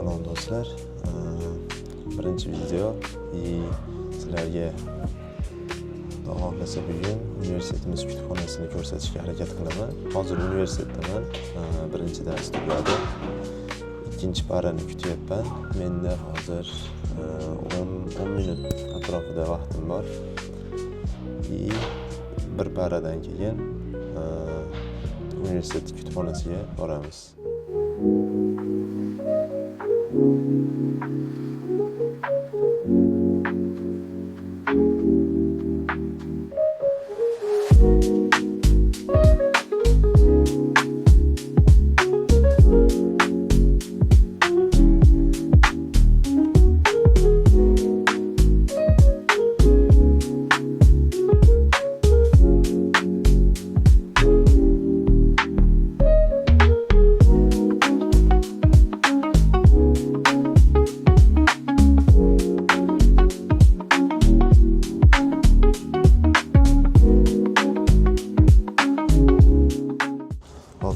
Salom do'stlar. Birinchi video sizlarga Xudo xohlasa bugun universitetimiz kutubxonasini ko'rsatishga harakat qilaman. Hozir universitetdaman. Birinchi dars tugadi. Ikkinchi parani kutyapman. Menda hozir 10 minut atrofida vaqtim bor. Bir paradan keyin universitet kutubxonasiga boramiz.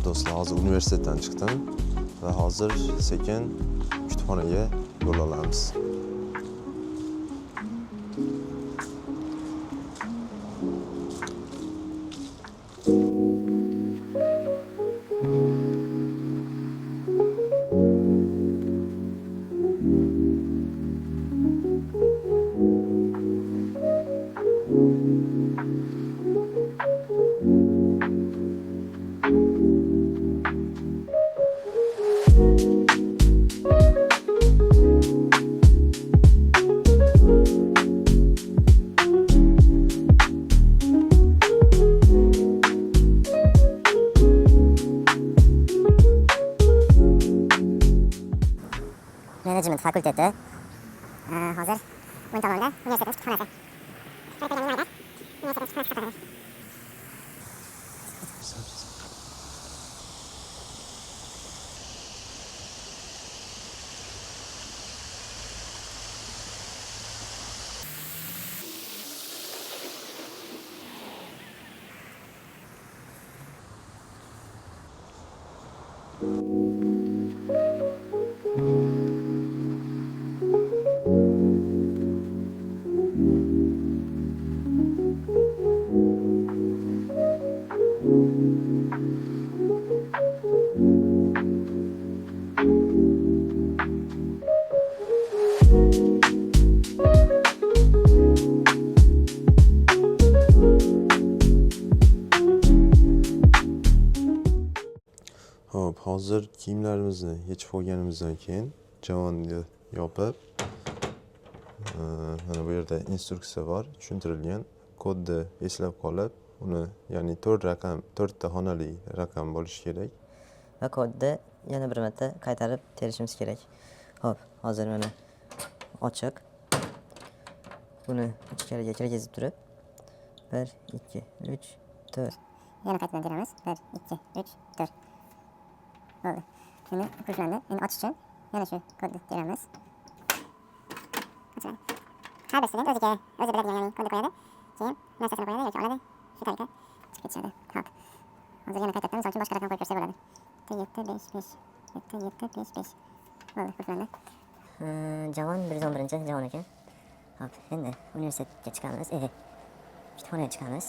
Do'stlar, hozir universitetdan chiqdim va hozir sekin kutubxonaga yo'l olamiz. Management fakülteti. Hozir 10 tomonda universitet kutubxonasi. Hop, hozir kiyimlarimizni yechib olganimizdan keyin javonni yopib, mana bu yerda instruksiya bor, tushuntirilgan. Kodni eslab qolib, uni, ya'ni 4 ta xonali raqam bo'lishi kerak. Va kodni yana bir marta qaytarib terishimiz kerak. Hop, hozir mana ochiq. Buni ichkariga kirgizib turib 1 2 3 4. Yana qaytadan teramiz. 1 2 3 4. Bo'ldi. Shuni qulflandi. Endi ochish uchun yana shu kodni teramiz. Ochiladi. Har bir student o'zi biladigan, ya'ni kodni qo'yadi. Keyin narsasini qo'yadi yoki oladi. Shu tariqa chiqib ketishadi. Hop. Hozir yana qaytadan, misol uchun boshqa raqam qo'yib ko'rsak bo'ladi. 7 5 5 7 7 5 5. Bo'ldi, qulflandi. Javon 111-javon ekan. Hop, endi universitetga chiqamiz. Kutubxonaga chiqamiz.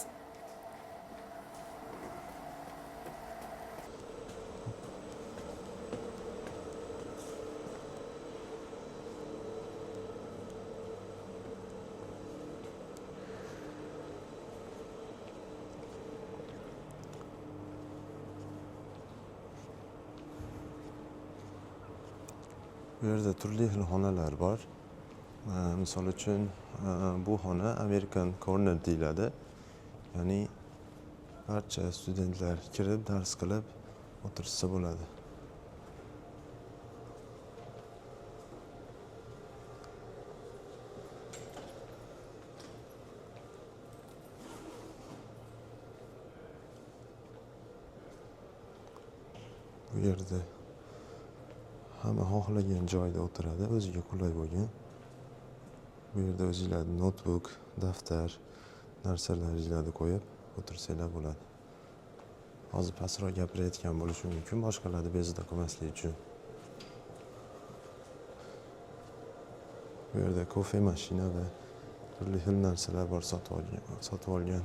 Bu yerda turli xil xonalar bor. Misol uchun bu xona American Corner deyiladi. Ya'ni barcha studentlar kirib, dars qilib o'tirsa bo'ladi. Bu yerda hamma xohlagan joyda o'tiradi, o'ziga qulay bo'lgan. Bu yerda o'zingizlarning notebook, daftar, narsalaringizni qo'yib o'tirsanglar bo'ladi. Hozir pastroq gapirayotgan bo'lishi mumkin, boshqalarni bezovta qilmaslik uchun. Bu yerda kofe mashina va turli xil narsalar bor sotib olgan.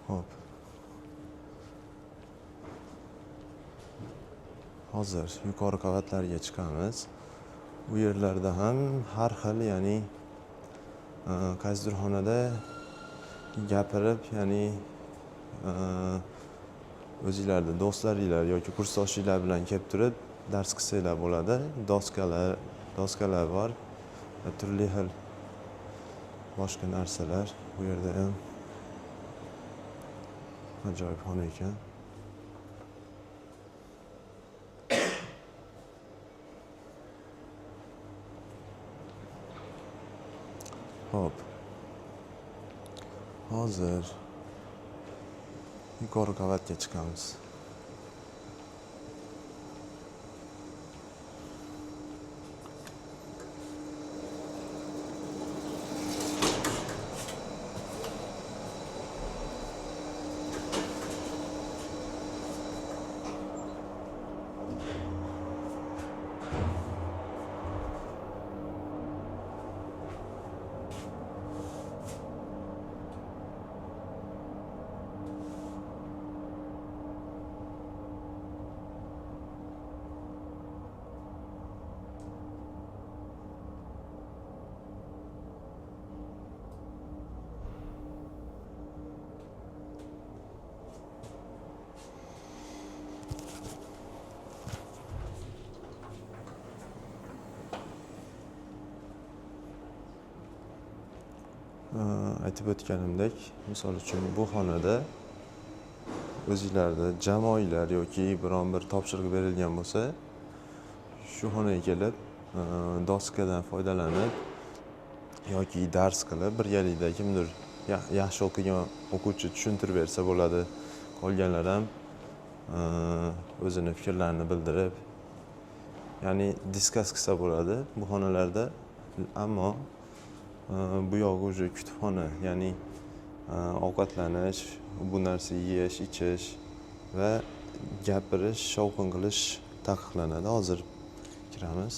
Hop. Hozir yuqori qavatlarga chiqamiz. Bu yerlarda ham har xil, ya'ni qaysidir xonada gapirib, ya'ni o'zingizlarni do'stlaringlar yoki kursdoshinglar bilan kelib turib dars qilsanglar bo'ladi. Doskalar bor va turli xil boshqa narsalar. Bu yerda ham ajoyib xona ekan. Hop. Hozir yuqori qavatga chiqamiz. Aytib o'tganimdek, misol uchun bu xonada o'zingizlarda jamoalar yoki biron bir topshiriq berilgan bo'lsa, shu xonaga kelib doskadan foydalanib yoki dars qilib, birgalikda kimdir yaxshi o'qigan o'quvchi tushuntirib bersa bo'ladi. Qolganlar ham o'zini fikrlarini bildirib, ya'ni diskas qilsa bo'ladi bu xonalarda. Ammo bu yog'i уже kutubxona, ya'ni ovqatlanish, bu narsa yeyish, ichish va gapirish, shovqin qilish taqiqlanadi. Hozir kiramiz.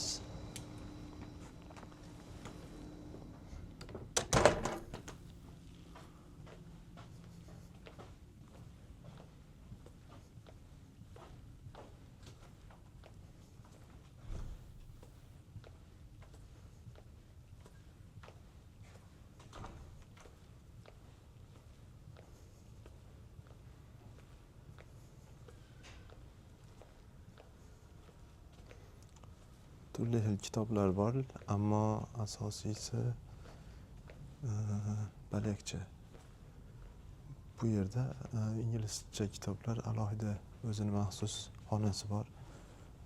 Turli xil kitoblar bor, ammo asosiysi balakcha. Bu yerda inglizcha kitoblar alohida o'zini maxsus xonasi bor.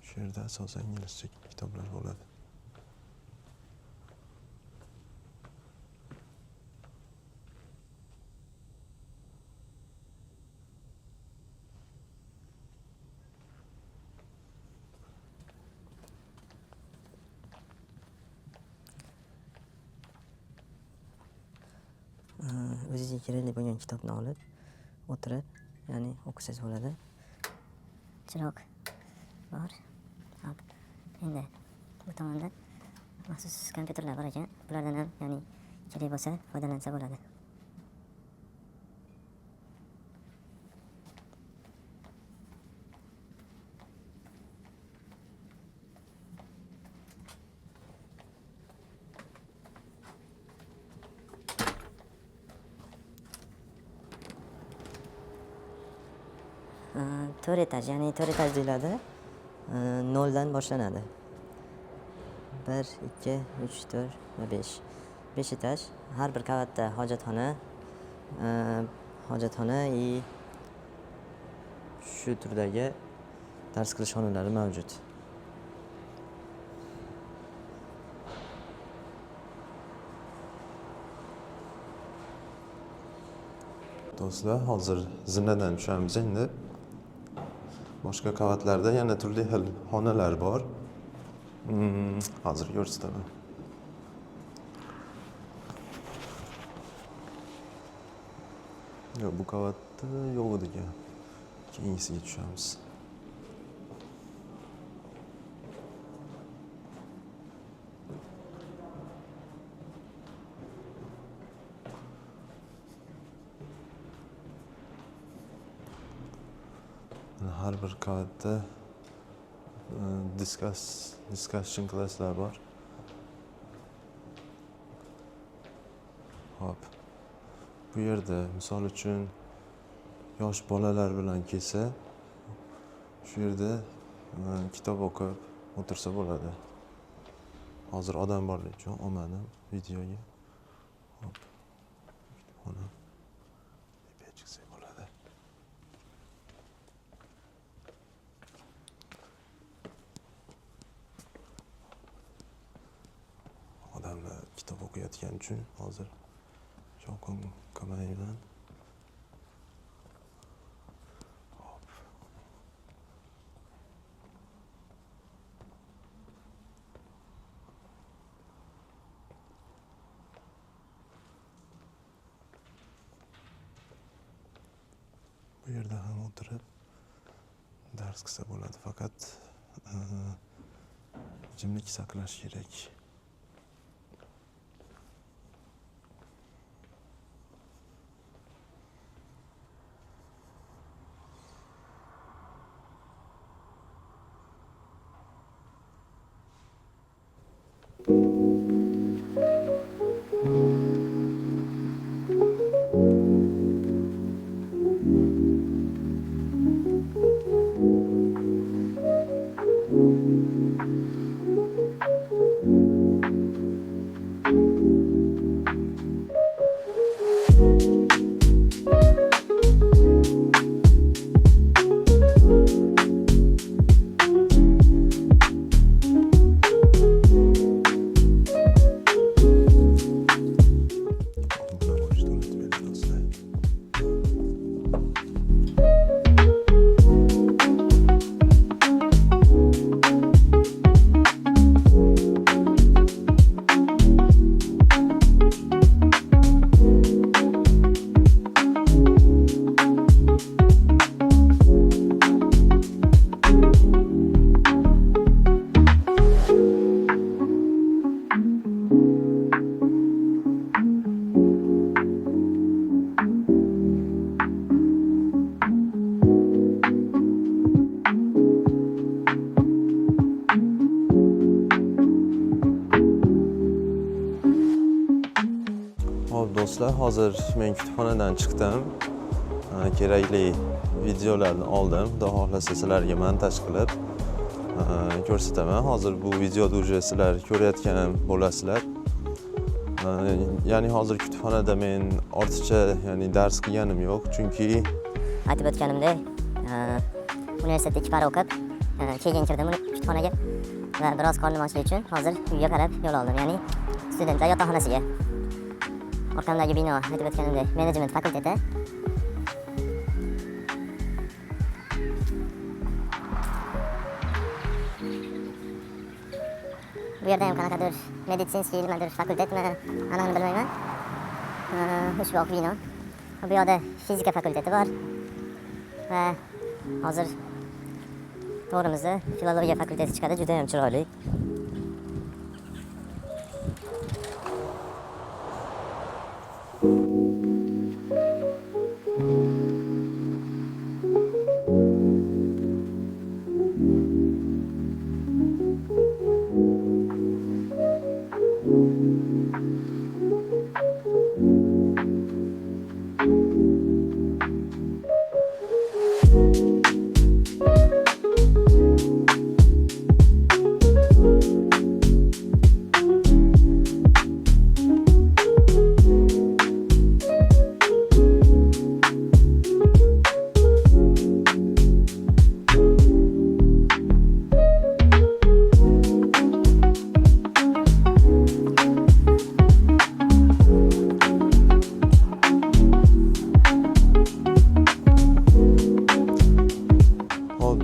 Shu yerda asosan inglizcha kitoblar bo'ladi. O'zingizga kerakli bo'lgan kitobni olib, o'tirib, ya'ni o'qisangiz bo'ladi. Chiroq bor. Hop. Endi bu tomonda maxsus kompyuterlar bor ekan. Bulardan ham, ya'ni kerak bo'lsa foydalansa bo'ladi. To'rt etaj, ya'ni 4 etaj deyiladi. 0 dan boshlanadi. 1, 2, 3, 4 va 5. 5 etaj. Har bir qavatda hojatxona shu turdagi dars qilish xonalari mavjud. Do'stlar, hozir zinadan tushamiz endi. Boshqa qavatlarda yana turli xil xonalar bor. Hozir ko'rsataman. Yo'q, bu qavatda yo'q ekan. Keyingisiga tushamiz. har bir qavatda discussion classlar bor. Hop. Bu yerda misol uchun yosh bolalar bilan kelsa, shu yerda kitob o'qib o'tirsa bo'ladi. Hozir odam borligi uchun olmadim videoga. Hop. Kutubxona tepaga chiqsak bo'ladi. Odamlar kitob o'qiyotgani uchun hozir shovqin kamaygan. Bu yerda ham o'tirib dars qilsa bo'ladi, faqat jimlik saqlash kerak. Hop do'stlar, hozir men kutubxonadan chiqdim. Kerakli videolarni oldim. Xudo xohlasa sizlarga montaj qilib ko'rsataman. Hozir bu videoda уже sizlar ko'rayotgan bo'lasizlar. Ya'ni hozir kutubxonada men ortiqcha dars qilganim yo'q, chunki Aytib o'tganimdek, universitetda 2 para o'qib, keyin kirdim kutubxonaga va biroz qornim ochlik uchun hozir uyga qarab yo'l oldim, ya'ni studentlar yotoqxonasiga. Orqamdagi bino, aytib o'tganimdek, menejment fakulteti. Bu yerda ham qanaqadir meditsinskiy nimadir fakultetmi, anaqani bilmayman. Ushbu bino. Bu yoqda fizika fakulteti bor. Va hozir to'g'rimizda filologiya fakulteti chiqadi, juda ham chiroyli.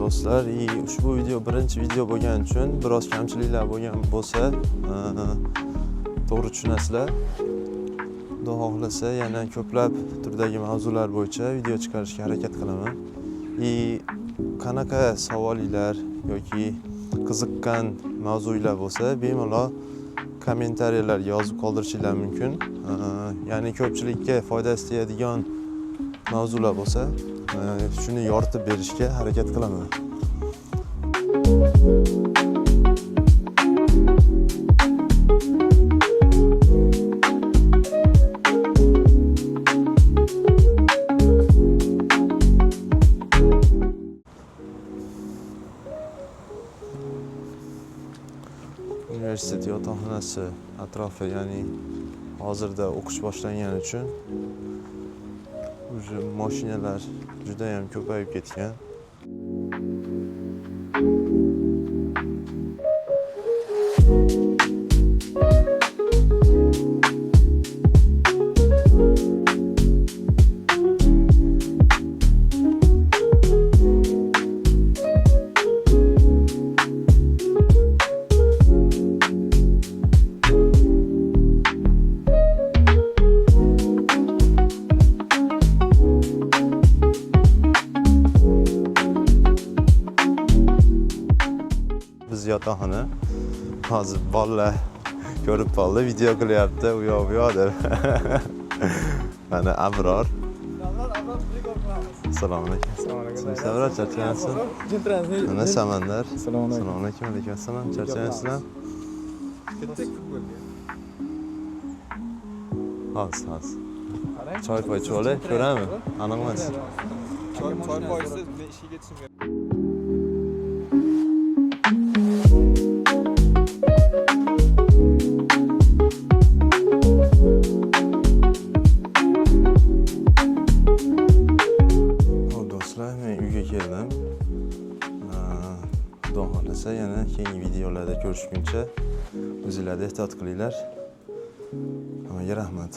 do'stlar, ushbu video birinchi video bo'lgani uchun biroz kamchiliklar bo'lgan bo'lsa, to'g'ri tushunasizlar. Xudo xohlasa yana ko'plab turdagi mavzular bo'yicha video chiqarishga harakat qilaman. Qanaqa savollar yoki qiziqqan mavzular bo'lsa, bemalol kommentariyalarga yozib qoldirishingiz mumkin. Ya'ni ko'pchilikka foydasi tegadigan mavzular bo'lsa, shuni yoritib berishga harakat qilaman. Universitet yotoqxonasi atrofi, ya'ni hozirda o'qish boshlangani uchun уже mashinalar juda ham ko'payib ketgan. Biz yotoqxona hozir bolalar ko'rib qoldi, video qilyapti u yoq bu yoq deb. Mana Abror. Assalomu alaykum. Abror, charchagansiz? Mana Samandar. Assalomu alaykum. Alaykum assalom. Charchagansiz? Hozir. Choy poy ichib olay, ko'rami? Aniq emas. Choy poysiz men ishga ketishim kerak. Men uyga keldim. Xudo xolasa yana keyingi videolarda ko'rishguncha o'zingizlar ehtiyot qilinglar. Hammaga rahmat.